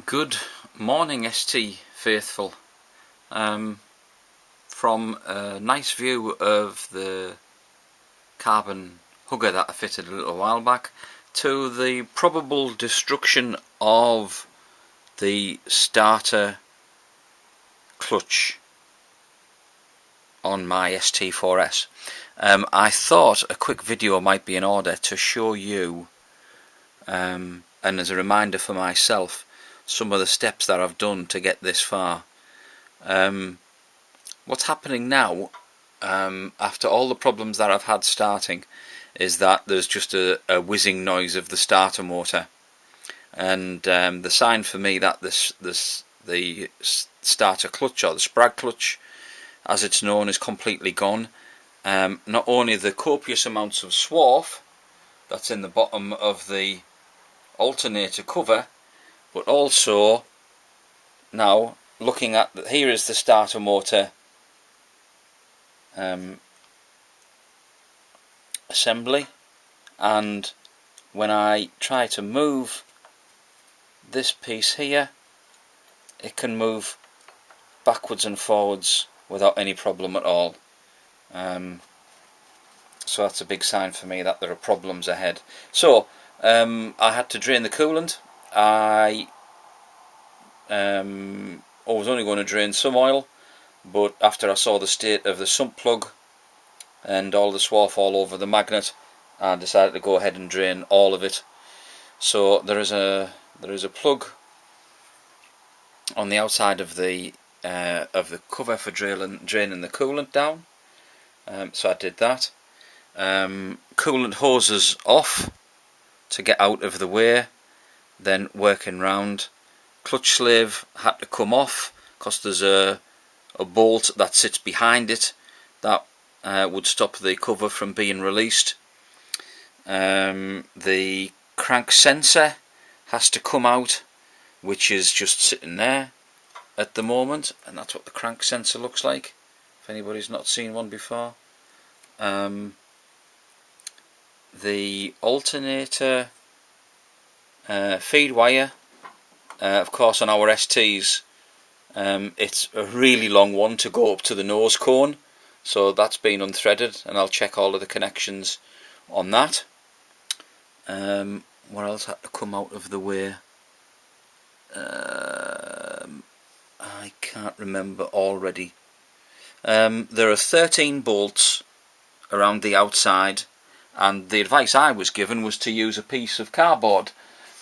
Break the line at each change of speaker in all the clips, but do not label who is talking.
Good morning, ST faithful. From a nice view of the carbon hugger that I fitted a little while back to the probable destruction of the starter clutch on my ST4S. I thought a quick video might be in order to show you, and as a reminder for myself, some of the steps that I've done to get this far. What's happening now, after all the problems that I've had starting, is that there's just a whizzing noise of the starter motor, and the sign for me that the starter clutch, or the sprag clutch as it's known, is completely gone. Not only the copious amounts of swarf that's in the bottom of the alternator cover, but also now looking at here is the starter motor assembly, and when I try to move this piece here, it can move backwards and forwards without any problem at all. So that's a big sign for me that there are problems ahead. So I had to drain the coolant. I was only going to drain some oil, but after I saw the state of the sump plug and all the swarf all over the magnet, I decided to go ahead and drain all of it. So there is a plug on the outside of the cover for draining the coolant down. So I did that. Coolant hoses off to get out of the way. Then working round, clutch sleeve had to come off because there's a bolt that sits behind it that would stop the cover from being released. The crank sensor has to come out, which is just sitting there at the moment, and that's what the crank sensor looks like, if anybody's not seen one before. The alternator feed wire, of course on our STs, it's a really long one to go up to the nose cone, so that's been unthreaded, and I'll check all of the connections on that. What else had to come out of the way? I can't remember already. There are 13 bolts around the outside, and the advice I was given was to use a piece of cardboard.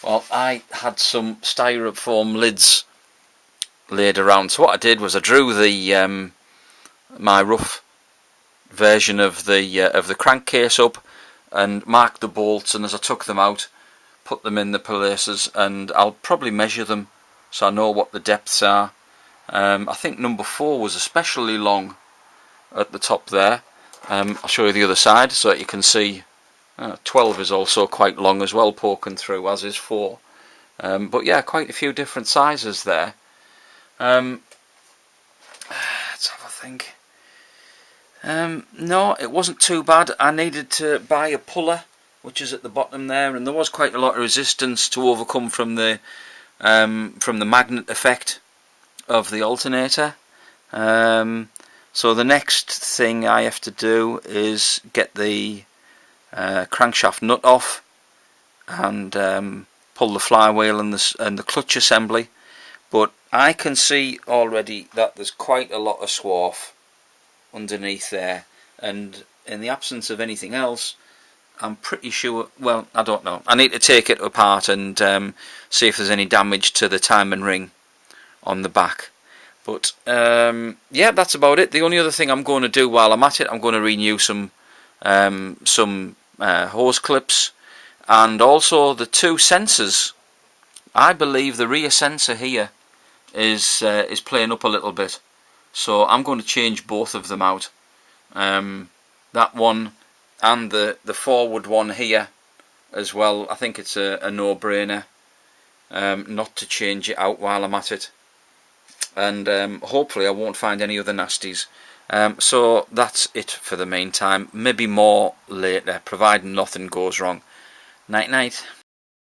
Well, I had some styrofoam lids laid around, so what I did was I drew the my rough version of the crankcase up and marked the bolts, and as I took them out, put them in the places, and I'll probably measure them so I know what the depths are. I think number 4 was especially long at the top there. I'll show you the other side so that you can see. 12 is also quite long as well, poking through, as is 4. But yeah, quite a few different sizes there. Let's have a think. No, it wasn't too bad. I needed to buy a puller, which is at the bottom there, and there was quite a lot of resistance to overcome from the magnet effect of the alternator. So the next thing I have to do is get the crankshaft nut off and pull the flywheel and the clutch assembly, but I can see already that there's quite a lot of swarf underneath there, and in the absence of anything else, I'm pretty sure, well, I don't know, I need to take it apart and see if there's any damage to the timing ring on the back. But yeah, that's about it. The only other thing I'm going to do while I'm at it, I'm going to renew some hose clips, and also the 2 sensors. I believe the rear sensor here is playing up a little bit, so I'm going to change both of them out. That one and the forward one here as well. I think it's a no-brainer not to change it out while I'm at it, and hopefully I won't find any other nasties. So that's it for the meantime. Maybe more later, providing nothing goes wrong. Night night.